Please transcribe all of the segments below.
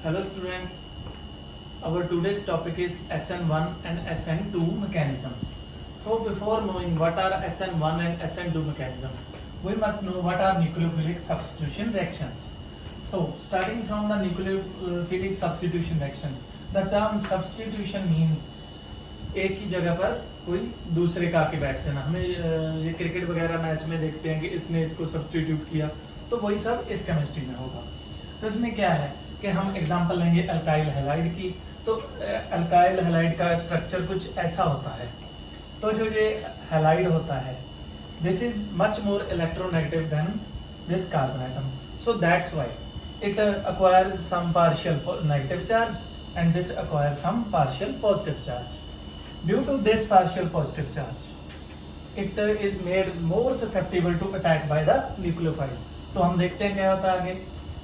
Hello students, our today's topic is SN1 and SN2 mechanisms. So before knowing what are SN1 and SN2 mechanisms, we must know what are nucleophilic substitution reactions. So starting from the nucleophilic substitution reaction, the term substitution means एक ही जगह पर कोई दूसरे का आके बैठ जाना। हमें ये क्रिकेट वगैरह मैच में देखते हैं कि इसने इसको सब्स्टिट्यूट किया, तो वही सब इस केमिस्ट्री में होगा। तो इसमें क्या है कि हम एग्जांपल लेंगे अल्काइल हैलाइड की। तो अल्काइल हैलाइड का स्ट्रक्चर कुछ ऐसा होता है। तो जो ये हैलाइड होता है, this is much more electronegative than this carbon atom, so that's why it acquires some partial negative charge and this acquires some partial positive charge. Due to this partial positive charge, it is made more susceptible to attack by the nucleophiles. तो हम देखते हैं क्या होता है आगे।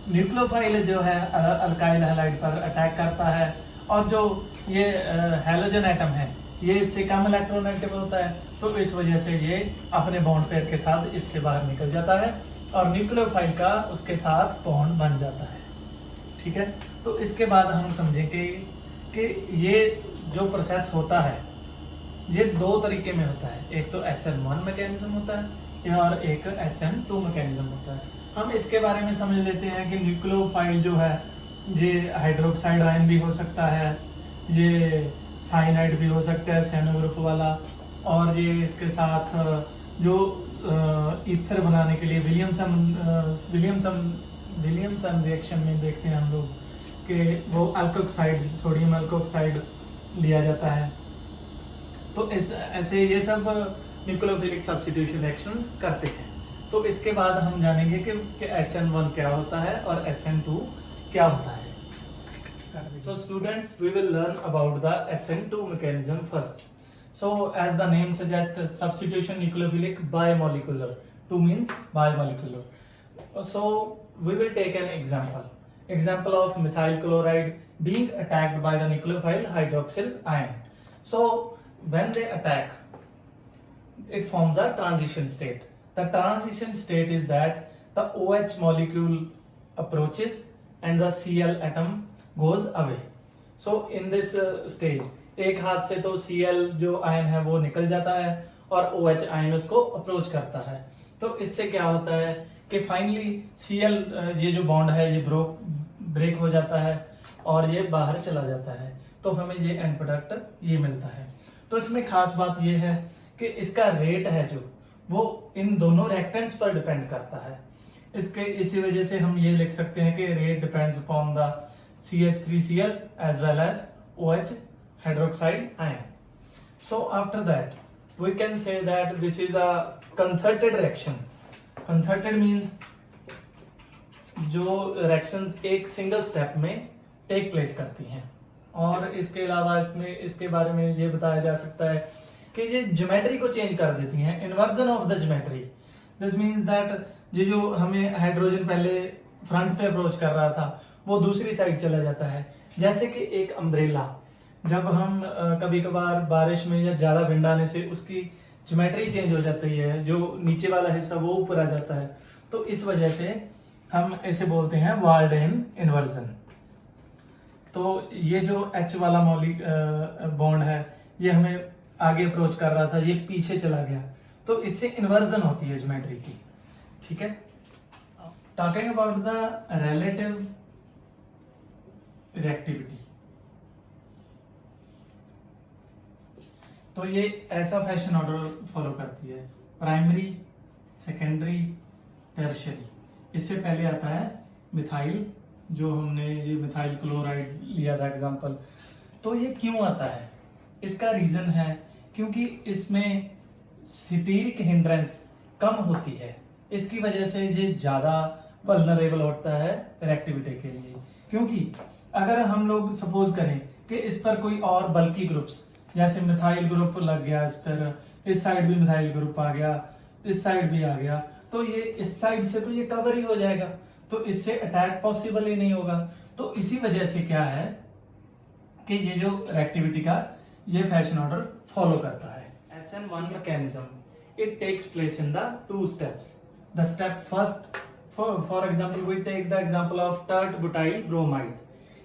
Nucleophile जो है अल्काइल हैलाइड पर अटैक करता है, और जो ये हैलोजन एटम है ये इससे कम इलेक्ट्रोनेगेटिव होता है, तो इस वजह से ये अपने बॉन्ड पेयर के साथ इससे बाहर निकल जाता है और न्यूक्लियोफाइल का उसके साथ बॉन्ड बन जाता है। ठीक है, तो इसके बाद हम समझेंगे कि ये जो प्रोसेस होता है ये दो तरीके में होता है। एक तो SN1 मैकेनिज्म होता है और एक SN2 मैकेनिज्म होता है। हम इसके बारे में समझ लेते हैं कि न्यूक्लियोफाइल जो है ये हाइड्रोक्साइड आयन भी हो सकता है, ये साइनाइड भी हो सकता है सैनो ग्रुप वाला, और ये इसके साथ जो ईथर बनाने के लिए विलियमसन रिएक्शन में देखते हैं हम लोग कि वो अल्कोक्साइड, सोडियम अल्कोक्साइड लिया जाता है। तो ऐसे ये सब न्यूक्लियोफिलिक सब्स्टिट्यूशन रिएक्शंस करते हैं। तो इसके बाद हम जानेंगे कि SN1 क्या होता है और SN2 क्या होता है। So students, we will learn about the SN2 mechanism first. So as the name suggests, substitution nucleophilic bimolecular. 2 means bimolecular. So we will take an example of methyl chloride being attacked by the nucleophile hydroxyl ion. So when they attack, it forms a transition state. The transition state is that the OH molecule approaches and the Cl atom goes away. So in this stage, एक हाथ से तो Cl जो ion है वो निकल जाता है और OH आयन उसको अप्रोच करता है। तो इससे क्या होता है कि फाइनली Cl ये जो बॉन्ड है ये ब्रेक हो जाता है और ये बाहर चला जाता है, तो हमें ये एंड प्रोडक्ट ये मिलता है। तो इसमें खास बात ये है कि इसका रेट है जो वो इन दोनों रिएक्टेंट्स पर डिपेंड करता है। इसी वजह से हम ये लिख सकते हैं कि rate depends upon the CH3Cl as well as OH hydroxide ion. So after that we can say that this is a concerted reaction. Concerted means जो रिएक्शंस एक सिंगल स्टेप में टेक प्लेस करती हैं। और इसके अलावा इसके बारे में ये बताया जा सकता है कि ये ज्योमेट्री को चेंज कर देती हैं, inversion of the geometry. This means that ये जो हमें हाइड्रोजन पहले फ्रंट पे अप्रोच कर रहा था वो दूसरी साइड चला जाता है। जैसे कि एक अम्ब्रेला, जब हम कभी कभार बारिश में या ज्यादा विंड आने से उसकी ज्योमेट्री चेंज हो जाती है, जो नीचे वाला हिस्सा वो ऊपर आ जाता है, तो इस वजह से हम इसे बोलते हैं वाल्डेन इन्वर्जन। तो ये जो H वाला बॉन्ड है ये हमें आगे अप्रोच कर रहा था, ये पीछे चला गया, तो इससे इन्वर्जन होती है ज्योमेट्री की। ठीक है, talking about the relative reactivity, तो ये ऐसा फैशन ऑर्डर फॉलो करती है, प्राइमरी, सेकेंडरी, टर्शियरी। इससे पहले आता है मिथाइल, जो हमने ये मिथाइल क्लोराइड लिया था एग्जांपल। तो ये क्यों आता है, इसका रीजन है क्योंकि इसमें स्टीरिक हिंड्रेंस कम होती है, इसकी वजह से ये ज्यादा वल्नरेबल होता है रिएक्टिविटी के लिए। क्योंकि अगर हम लोग सपोज करें कि इस पर कोई और बल्कि ग्रुप्स, जैसे मिथाइल ग्रुप लग गया इस पर, इस साइड भी मिथाइल ग्रुप आ गया, इस साइड भी आ गया, तो ये इस साइड से तो ये कवर ही हो जाएगा, तो इससे अटैक पॉसिबल ही नहीं होगा। तो इसी वजह से क्या है कि ये जो रिएक्टिविटी का ये फैशन ऑर्डर फॉलो करता है। SN1 mechanism, it takes place in the 2 steps. The step first, for example, we take the example of tert butyl bromide.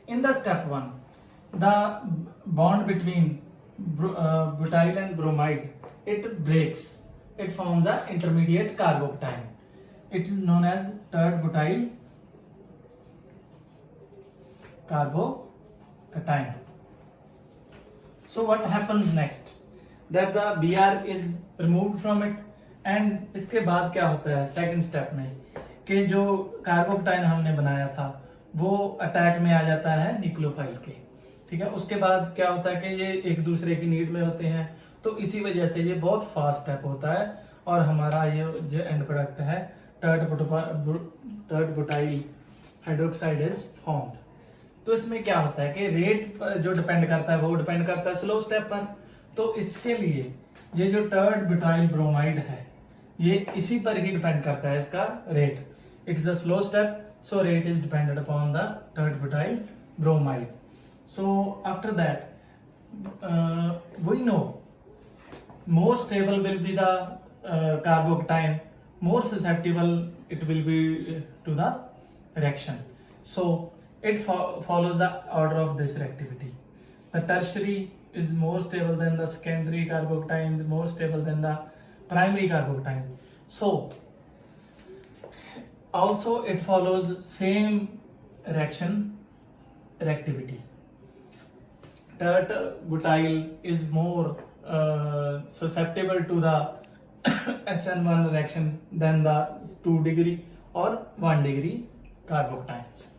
In the step 1, the bond between butyl and bromide, it breaks. It forms a intermediate carbocation. It is known as tert butyl carbocation. So what happens next? That the Br is removed from it, and इसके बाद क्या होता है second step में कि जो carbocation हमने बनाया था वो अटैक में आ जाता है न्यूक्लियोफाइल के, ठीक है। उसके बाद क्या होता है कि ये एक दूसरे की नीड में होते हैं, तो इसी वजह से ये बहुत फास्ट स्टेप होता है और हमारा ये जो एंड प्रोडक्ट है tert butyl hydroxide is formed. तो इसमें क्या होता है कि रेट जो डिपेंड करता है वो डिपेंड करता है स्लो स्टेप पर। तो इसके लिए ये जो टर्ट बुटाइल ब्रोमाइड है ये इसी पर ही डिपेंड करता है इसका rate. It is a slow step, so rate is dependent upon the tert butyl bromide. So after that we know more stable will be the carbocation, more susceptible it will be to the reaction. So it follows the order of this reactivity. The tertiary is more stable than the secondary carbocation, more stable than the primary carbocation. So also it follows same reactivity. Tert butyl is more susceptible to the SN1 reaction than the 2 degree or 1 degree carbocations.